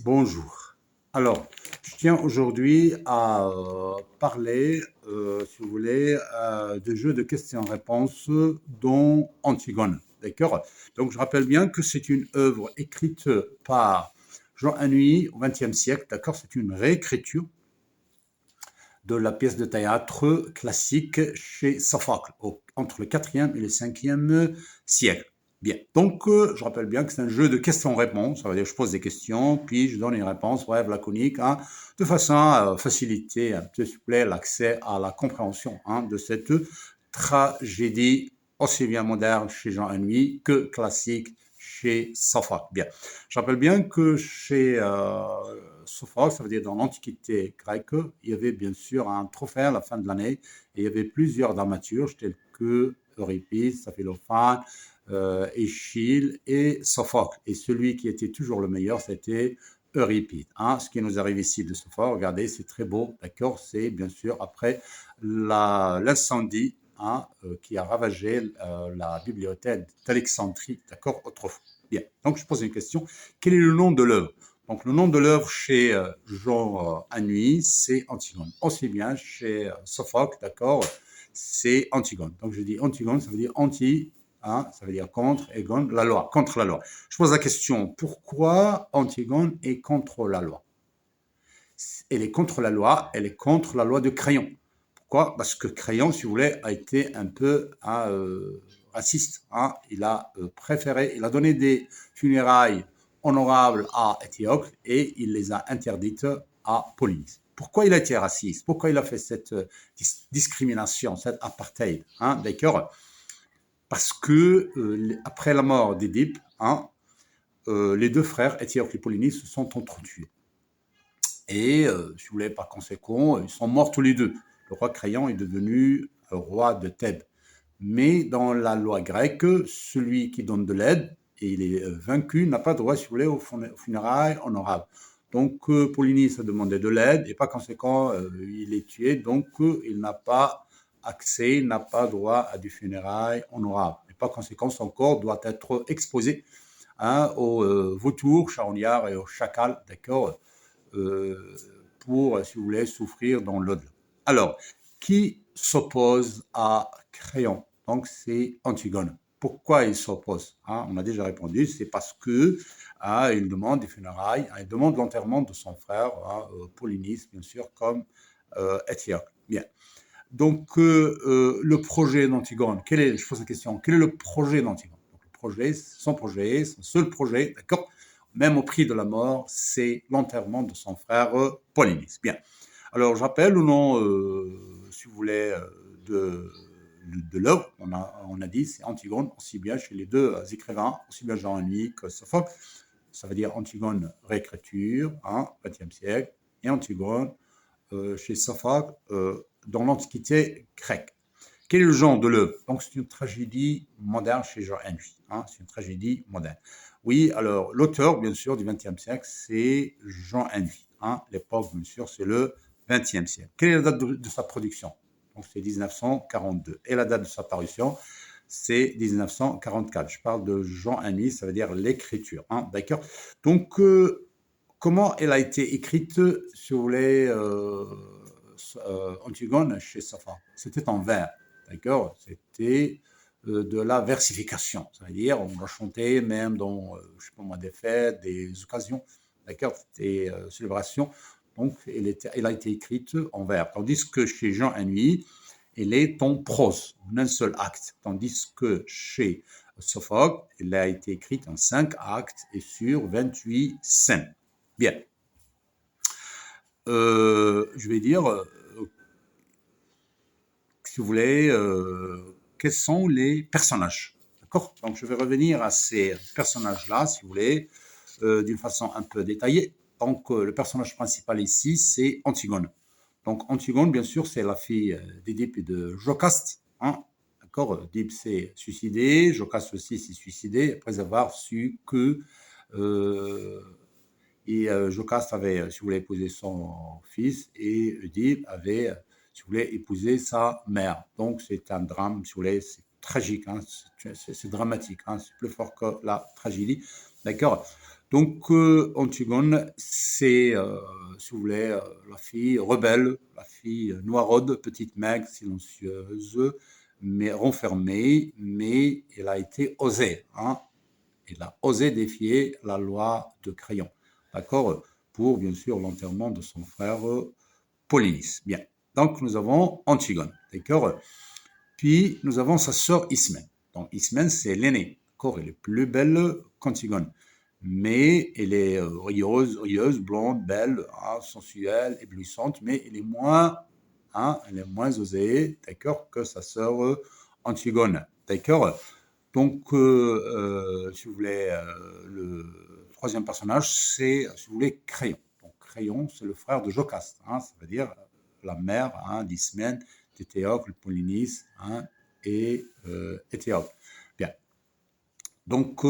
Bonjour. Alors, je tiens aujourd'hui à parler, si vous voulez, de jeu de questions-réponses dans Antigone. D'accord? Donc, je rappelle bien que c'est une œuvre écrite par Jean Anouilh au XXe siècle. D'accord? C'est une réécriture de la pièce de théâtre classique chez Sophocle, entre le 4e et le 5e siècle. Bien, donc je rappelle bien que c'est un jeu de questions-réponses, ça veut dire que je pose des questions, puis je donne une réponse brève, laconique, hein, de façon à faciliter un petit peu l'accès à la compréhension de cette tragédie aussi bien moderne chez Jean Anouilh que classique chez Sophocle. Bien, je rappelle bien que chez Sophocle, ça veut dire dans l'Antiquité grecque, il y avait bien sûr un trophée à la fin de l'année, et il y avait plusieurs dramaturges tels que Euripide, Saphilophane, Échille et Sophocle. Et celui qui était toujours le meilleur, c'était Euripide. Ce qui nous arrive ici de Sophocle, regardez, c'est très beau, d'accord? C'est bien sûr après l'incendie qui a ravagé la bibliothèque d'Alexandrie, d'accord, autrefois. Bien, donc je pose une question. Quel est le nom de l'œuvre? Donc le nom de l'œuvre chez Jean Anouilh, c'est Antigone. Aussi bien chez Sophocle, d'accord, c'est Antigone. Donc je dis Antigone, ça veut dire anti, ça veut dire contre, et gone, la loi, contre la loi. Je pose la question, pourquoi Antigone est contre la loi? Elle est contre la loi, elle est contre la loi de Crayon. Pourquoi? Parce que Crayon, si vous voulez, a été un peu raciste. Il a préféré, il a donné des funérailles honorables à Étiocle et il les a interdites à Polynice. Pourquoi il a été raciste? Pourquoi il a fait cette discrimination, cette apartheid? D'accord? Parce que après la mort d'Édipe, les deux frères, Étiocle et Polynice, se sont entretués. Et, si vous voulez, par conséquent, ils sont morts tous les deux. Le roi Crayon est devenu roi de Thèbes. Mais dans la loi grecque, celui qui donne de l'aide et il est vaincu n'a pas droit, si vous voulez, aux funérailles honorables. Donc, Polynice a demandé de l'aide et par conséquent, il est tué. Donc, il n'a pas accès, il n'a pas droit à des funérailles honorables. Et par conséquent, son corps doit être exposé aux vautours, charognards et aux chacals, d'accord, pour, si vous voulez, souffrir dans l'au-delà. Alors, qui s'oppose à Crayon? Donc, c'est Antigone. Pourquoi il s'oppose? On a déjà répondu, c'est parce que il demande des funérailles, il demande l'enterrement de son frère, Polynice, bien sûr, comme Étiocle. Bien. Donc, le projet d'Antigone, je pose la question, quel est le projet d'Antigone? Donc, le projet, son seul projet, d'accord, même au prix de la mort, c'est l'enterrement de son frère Polynice. Bien. Alors, je rappelle le nom, si vous voulez, de l'œuvre. On a dit, c'est Antigone, aussi bien chez les deux écrivains, aussi bien Jean Anouilh que Sophocle. Ça veut dire Antigone, réécriture, XXe siècle, et Antigone, chez Sophocle, dans l'Antiquité grecque. Quel est le genre de l'œuvre? Donc, c'est une tragédie moderne chez Jean Anouilh. C'est une tragédie moderne. Oui, alors, l'auteur, bien sûr, du XXe siècle, c'est Jean Anouilh. L'époque, bien sûr, c'est le XXe siècle. Quelle est la date de sa production? Donc, c'est 1942. Et la date de sa parution, c'est 1944. Je parle de Jean Anouilh, ça veut dire l'écriture. D'accord? Donc, comment elle a été écrite, si vous voulez, Antigone chez Sophocle? C'était en vers, d'accord? C'était de la versification, c'est-à-dire on la chantait même dans, je sais pas moi, des fêtes, des occasions, d'accord? Des célébrations. Donc, elle a été écrite en vers. Tandis que chez Jean Anouilh, elle est en prose, en un seul acte. Tandis que chez Sophocle, elle a été écrite en 5 actes et sur 28 scènes. Bien. Je vais dire, si vous voulez, quels sont les personnages. D'accord? Donc, je vais revenir à ces personnages-là, si vous voulez, d'une façon un peu détaillée. Donc, le personnage principal ici, c'est Antigone. Donc, Antigone, bien sûr, c'est la fille d'Édipe et de Jocaste. D'accord? Édipe s'est suicidé, Jocaste aussi s'est suicidé, après avoir su que Jocaste avait, si vous voulez, épousé son fils et Oedipe avait, si vous voulez, épouser sa mère. Donc, c'est un drame, si vous voulez, c'est tragique, hein, c'est dramatique, hein, c'est plus fort que la tragédie, d'accord? Donc, Antigone, c'est, si vous voulez, la fille rebelle, la fille noiraude, petite maigre, silencieuse, mais renfermée, mais elle a été osée, hein. Elle a osé défier la loi de Créon, d'accord? Pour, bien sûr, l'enterrement de son frère Polynice. Bien. Donc, nous avons Antigone, d'accord? Puis, nous avons sa sœur Ismène. Donc, Ismène, c'est l'aînée, d'accord? Elle est plus belle qu'Antigone. Mais elle est rieuse, blonde, belle, hein, sensuelle, éblouissante, mais elle est moins osée, d'accord, que sa sœur Antigone, d'accord? Donc, si vous voulez, le troisième personnage, c'est, si vous voulez, Créon. Donc, Créon, c'est le frère de Jocaste, hein, ça veut dire la mère, hein, d'Ismène, d'Éthéocle, Polynice, hein, et Éthéocle. Bien. Donc,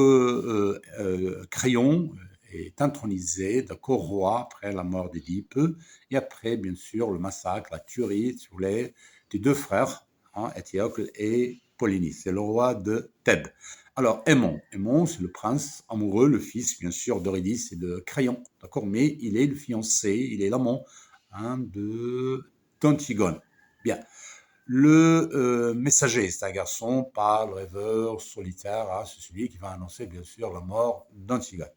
Créon est intronisé, d'accord, roi après la mort d'Édipe, et après, bien sûr, le massacre, la tuerie, si vous voulez, des deux frères, hein, Éthéocle et Polynice. C'est le roi de Thèbes. Alors, Aimon, c'est le prince amoureux, le fils, bien sûr, d'Eurydice et de Créon, d'accord, mais il est le fiancé, il est l'amant, hein, d'Antigone. Bien. Le messager, c'est un garçon pâle, rêveur, solitaire, hein, c'est celui qui va annoncer bien sûr la mort d'Antigone.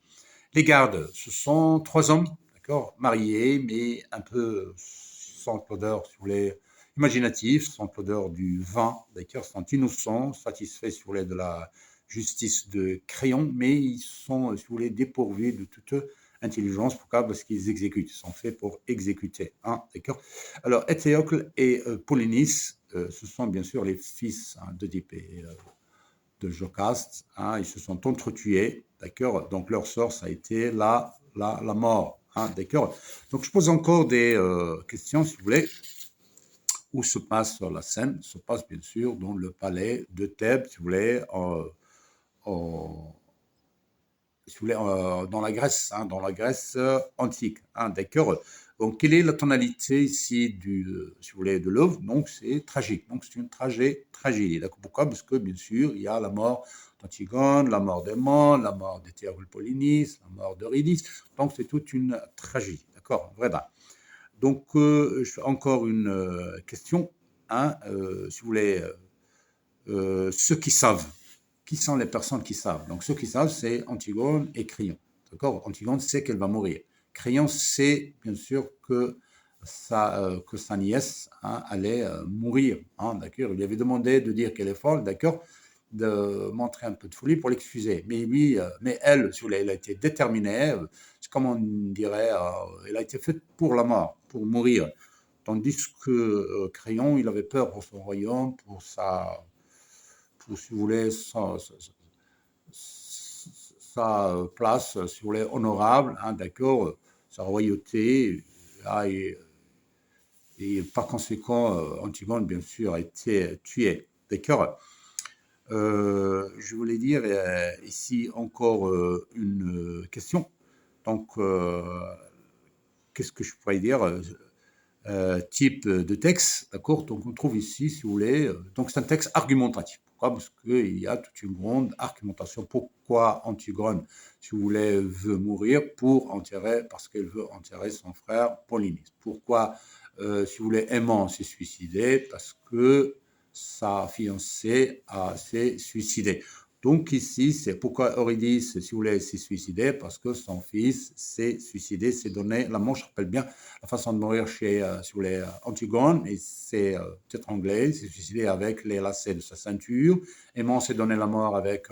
Les gardes, ce sont trois hommes, d'accord, mariés, mais un peu sans l'odeur, si vous voulez, imaginatif, sans l'odeur du vin, d'accord, sont innocents, satisfaits, si vous voulez, de la justice de Créon, mais ils sont, si vous voulez, dépourvus de toute intelligence. Pourquoi? Parce qu'ils exécutent, ils sont faits pour exécuter, hein, d'accord. Alors, Éthéocle et Polynice, ce sont bien sûr les fils, hein, d'Oedipe et de Jocaste, hein, ils se sont entretués, d'accord. Donc leur sort, ça a été la mort, hein, d'accord. Donc je pose encore des questions, si vous voulez. Où se passe la scène? Se passe bien sûr dans le palais de Thèbes, si vous voulez, si vous voulez, dans la Grèce, hein, antique, hein, d'accord. Donc, quelle est la tonalité ici si vous voulez, de l'œuvre? Donc, c'est tragique. Donc, c'est une tragédie. D'accord. Pourquoi? Parce que, bien sûr, il y a la mort d'Antigone, la mort d'Aimon, la mort d'Éthéocle Polynice, la mort d'Eurydice. Donc, c'est toute une tragédie. D'accord. Vraiment. Donc, encore une question, hein, si vous voulez, ceux qui savent. Qui sont les personnes qui savent? Donc, ceux qui savent, c'est Antigone et Créon. D'accord? Antigone sait qu'elle va mourir. Créon sait, bien sûr, que sa nièce, hein, allait mourir. Hein, d'accord? Il lui avait demandé de dire qu'elle est folle, d'accord? De montrer un peu de folie pour l'excuser. Mais lui, mais elle, si vous voulez, elle a été déterminée, c'est comme on dirait, elle a été faite pour la mort, pour mourir. Tandis que Créon, il avait peur pour son royaume, pour si vous voulez, sa place, si vous voulez, honorable, hein, d'accord, sa royauté, là, et par conséquent, Antigone, bien sûr, a été tuée, d'accord. Je voulais dire ici encore une question. Donc, qu'est-ce que je pourrais dire? Type de texte, d'accord? Donc on trouve ici, si vous voulez, donc c'est un texte argumentatif. Pourquoi? Parce qu'il y a toute une grande argumentation. Pourquoi Antigone, si vous voulez, veut mourir parce qu'elle veut enterrer son frère Polynice. Pourquoi, si vous voulez, Aimon s'est suicidé? Parce que sa fiancée s'est suicidée. Donc ici, c'est pourquoi Eurydice, si vous voulez, s'est suicidé, parce que son fils s'est suicidé, s'est donné la mort. Je rappelle bien la façon de mourir chez, si vous voulez, Antigone, et s'est étranglé, s'est suicidé avec les lacets de sa ceinture. Aimon s'est donné la mort avec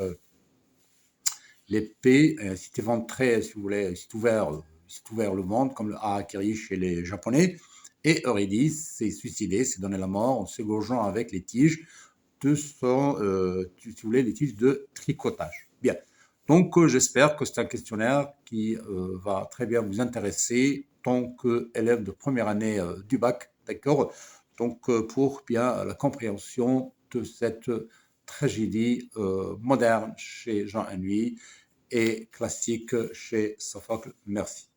l'épée, s'est éventré, si vous voulez, s'est ouvert le ventre, comme le harakiri chez les Japonais. Et Eurydice s'est suicidé, s'est donné la mort en s'égorgeant avec les tiges de son, si vous voulez, les tiges de tricotage. Bien. Donc, j'espère que c'est un questionnaire qui va très bien vous intéresser tant qu'élève de première année du bac, d'accord? Donc, pour bien la compréhension de cette tragédie moderne chez Jean Anouilh et classique chez Sophocle. Merci.